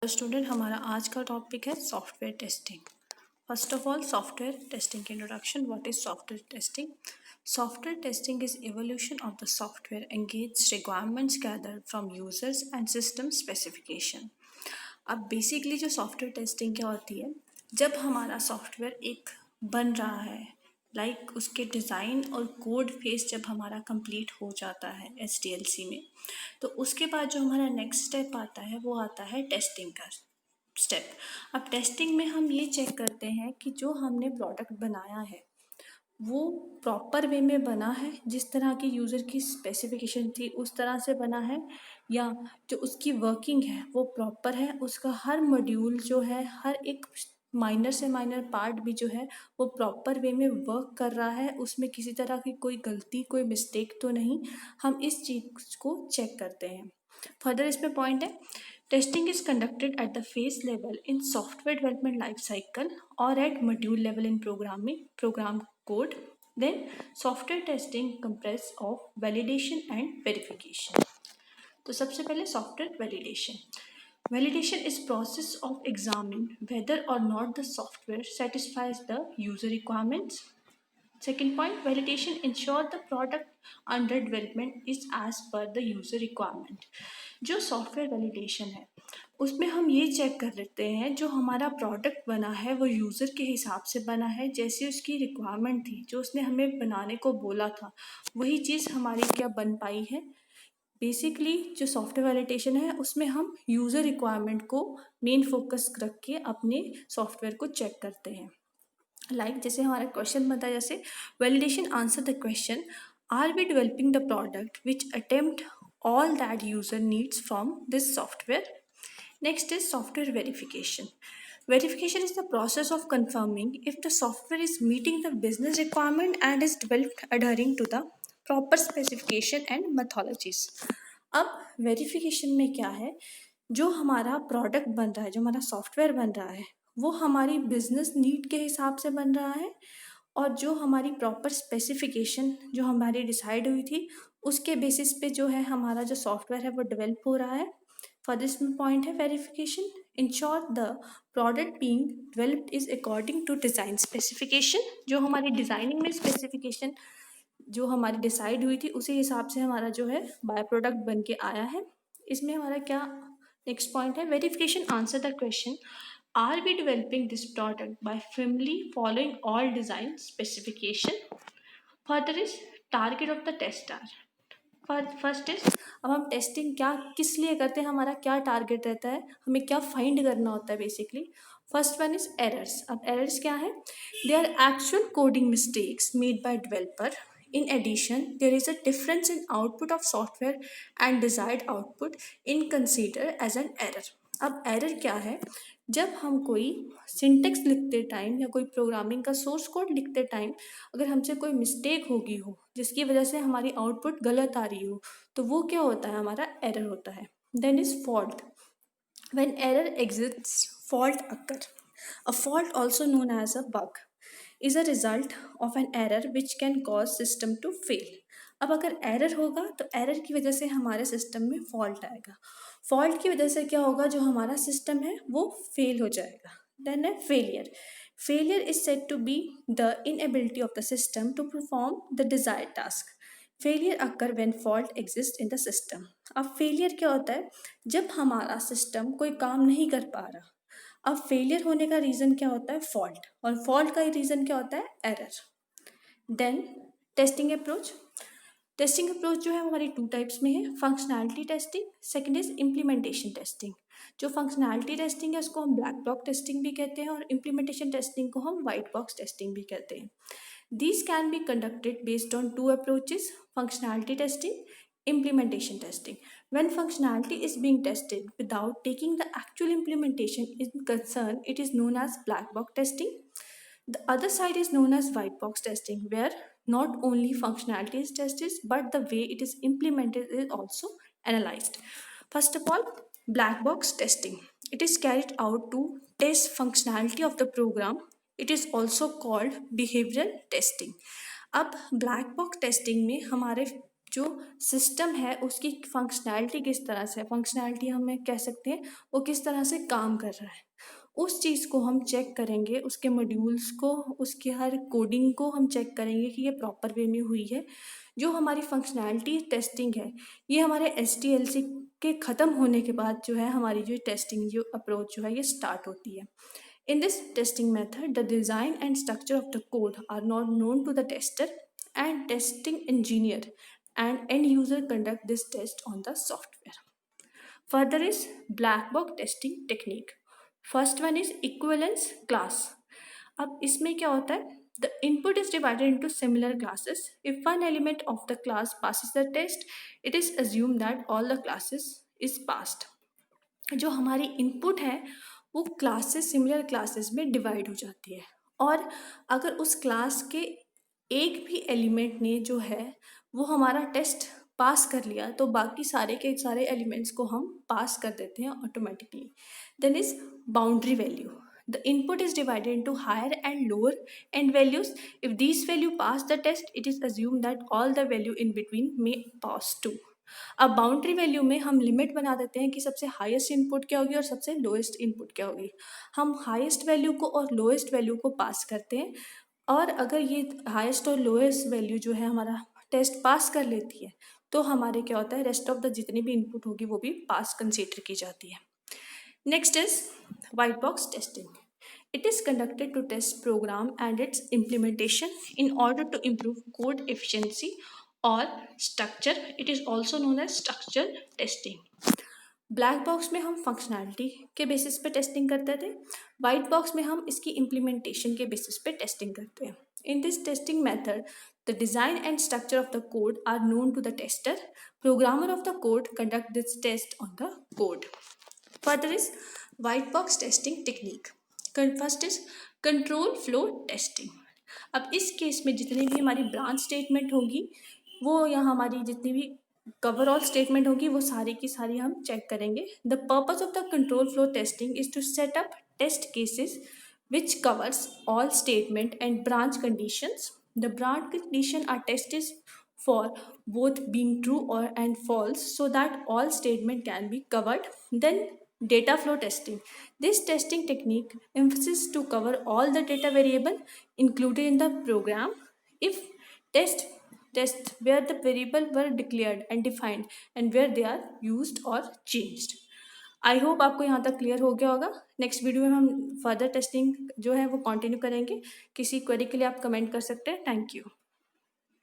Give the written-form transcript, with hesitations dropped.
Student, हमारा आज का टॉपिक है software testing. First of all, software testing के introduction. What is software testing? Software testing is evolution of the software engaged requirements gathered from users and system specification। अब basically जो software testing क्या होती है, जब हमारा software एक बन रहा है, उसके डिज़ाइन और कोड फेस जब हमारा कंप्लीट हो जाता है SDLC में, तो उसके बाद जो हमारा नेक्स्ट स्टेप आता है वो आता है टेस्टिंग का स्टेप। अब टेस्टिंग में हम ये चेक करते हैं कि जो हमने प्रोडक्ट बनाया है वो प्रॉपर वे में बना है, जिस तरह की यूज़र की स्पेसिफिकेशन थी उस तरह से बना है, या जो उसकी वर्किंग है वो प्रॉपर है, उसका हर मॉड्यूल जो है, हर एक माइनर से माइनर पार्ट भी जो है वो प्रॉपर वे में वर्क कर रहा है, उसमें किसी तरह की कोई गलती कोई मिस्टेक तो नहीं। हम इस चीज़ को चेक करते हैं। फर्दर इसमें पॉइंट है, testing is conducted at the phase level in software development life cycle और at module level in program code. Then software testing comprise of validation and verification. तो सबसे पहले software validation is process of examine whether or not the software satisfies the user requirements. Second point, validation ensure the product under development is as per the user requirement। जो software validation है उसमें हम ये check कर लेते हैं जो हमारा प्रोडक्ट बना है वो यूज़र के हिसाब से बना है, जैसी उसकी रिक्वायरमेंट थी, जो उसने हमें बनाने को बोला था वही चीज़ हमारी क्या बन पाई है। बेसिकली जो सॉफ्टवेयर वैलिडेशन है उसमें हम यूज़र रिक्वायरमेंट को मेन फोकस रख के अपने सॉफ्टवेयर को चेक करते हैं। जैसे हमारा क्वेश्चन बनता है, जैसे validation answer the question, are we developing the product which attempt all that user needs from this software. Next is software verification. Verification is the process of confirming if the software is meeting the business requirement and is developed adhering to the proper specification and methodologies. अब verification में क्या है, जो हमारा product बन रहा है, जो हमारा सॉफ्टवेयर बन रहा है वो हमारी बिजनेस नीड के हिसाब से बन रहा है, और जो हमारी प्रॉपर स्पेसिफिकेशन जो हमारी डिसाइड हुई थी उसके बेसिस पे जो है हमारा जो सॉफ्टवेयर है वो डेवलप हो रहा है। फॉर दिस पॉइंट है verification ensure the product being developed is according to design specification. जो हमारी डिज़ाइनिंग में स्पेसिफिकेशन जो हमारी डिसाइड हुई थी उसी हिसाब से हमारा जो है बाय प्रोडक्ट बन के आया है। इसमें हमारा क्या नेक्स्ट पॉइंट है, verification answer the question, are we developing this product by firmly following all design specification. Further is target of the tester. First is, अब हम टेस्टिंग क्या किस लिए करते हैं, हमारा क्या टारगेट रहता है, हमें क्या फाइंड करना होता है basically. First one is errors. अब एरर्स क्या है, they are actual coding mistakes made by developer. In addition, there is a difference in output of software and desired output in consider as an error। अब error क्या है, जब हम कोई syntax लिखते टाइम या कोई प्रोग्रामिंग का सोर्स कोड लिखते टाइम अगर हमसे कोई मिस्टेक होगी हो जिसकी वजह से हमारी आउटपुट गलत आ रही हो तो वो क्या होता है, हमारा एरर होता है। Then is fault. When error exists, fault occur. A fault, also known as a bug, is a result of an error which can cause system to fail। अब अगर एरर होगा तो एरर की वजह से हमारे सिस्टम में फॉल्ट आएगा, फॉल्ट की वजह से क्या होगा, जो हमारा सिस्टम है वो फेल हो जाएगा। देन है failure. Failure is said to be the inability of the system to perform the desired task. Failure occur when fault exist in the system. अब फेलियर क्या होता है, जब हमारा सिस्टम कोई काम नहीं कर पा रहा। अब फेलियर होने का रीज़न क्या होता है, फॉल्ट, और फॉल्ट का रीज़न क्या होता है, error. Then testing approach. Testing approach जो है हमारी टू टाइप्स में है, functionality testing, second is implementation testing. जो फंक्शनैलिटी टेस्टिंग है उसको हम ब्लैक बॉक्स टेस्टिंग भी कहते हैं और इम्प्लीमेंटेशन टेस्टिंग को हम वाइट बॉक्स टेस्टिंग भी कहते हैं। These can be conducted based on two approaches, functionality testing, implementation testing. When functionality is being tested without taking the actual implementation in concern, it is known as black box testing. The other side is known as white box testing, where not only functionality is tested, but the way it is implemented is also analyzed. First of all, black box testing. It is carried out to test functionality of the program. It is also called behavioral testing। अब black box testing में हमारे जो system है उसकी functionality किस तरह से, functionality हमें कह सकते हैं वो किस तरह से काम कर रहा है, उस चीज़ को हम चेक करेंगे, उसके मॉड्यूल्स को, उसके हर कोडिंग को हम चेक करेंगे कि ये प्रॉपर वे में हुई है। जो हमारी फंक्शनैलिटी टेस्टिंग है, ये हमारे SDLC के ख़त्म होने के बाद जो है हमारी जो टेस्टिंग जो अप्रोच जो है ये स्टार्ट होती है। In this testing method, the design and structure of the code are not known to the tester, and testing engineer and end user conduct this test on the software. Further is black box testing technique. First one is equivalence class. अब इसमें क्या होता है? The input is divided into similar classes. If one element of the class passes the test, it is assumed that all the classes is passed. जो हमारी input है वो classes, similar classes में डिवाइड हो जाती है, और अगर उस क्लास के एक भी एलिमेंट ने जो है वो हमारा टेस्ट पास कर लिया तो बाकी सारे के सारे एलिमेंट्स को हम पास कर देते हैं automatically. Then is boundary value. The input is divided into higher and lower end values. If these value pass the test, it is assumed that all the value in between may pass too. अब boundary value में हम limit बना देते हैं कि सबसे highest input क्या होगी और सबसे लोएस्ट इनपुट क्या होगी। हम हाईएस्ट वैल्यू को और लोएस्ट वैल्यू को पास करते हैं, और अगर ये हाईएस्ट और लोएस्ट वैल्यू जो है हमारा टेस्ट पास कर लेती है तो हमारे क्या होता है, रेस्ट ऑफ द जितनी भी इनपुट होगी वो भी पास कंसीडर की जाती है। Next is white box testing. It is conducted to test program and its implementation in order to improve code efficiency or structure. It is also known as structural testing. Black box में हम functionality के basis पे testing करते थे, white box में हम इसकी implementation के बेसिस पे टेस्टिंग करते हैं। In this testing method the design and structure of the code are known to the tester. Programmer of the code conduct this test on the code. Further is white box testing technique. First is control flow testing. अब इस case में जितनी भी हमारी branch statement होगी वो, या हमारी जितनी भी कवर ऑल स्टेटमेंट होगी वो सारी की सारी हम चेक करेंगे. The purpose of the control flow testing is to set up test cases which covers all statement and branch conditions. The branch condition are tested for both being true or and false so that all statement can be covered. Then data flow testing. This testing technique emphasizes to cover all the data variable included in the program. If test where the variable were declared and defined and where they are used or changed. I hope आपको यहाँ तक clear हो गया होगा. Next video में हम further testing जो है वो कंटिन्यू करेंगे. किसी क्वेरी के लिए आप कमेंट कर सकते हैं. Thank you.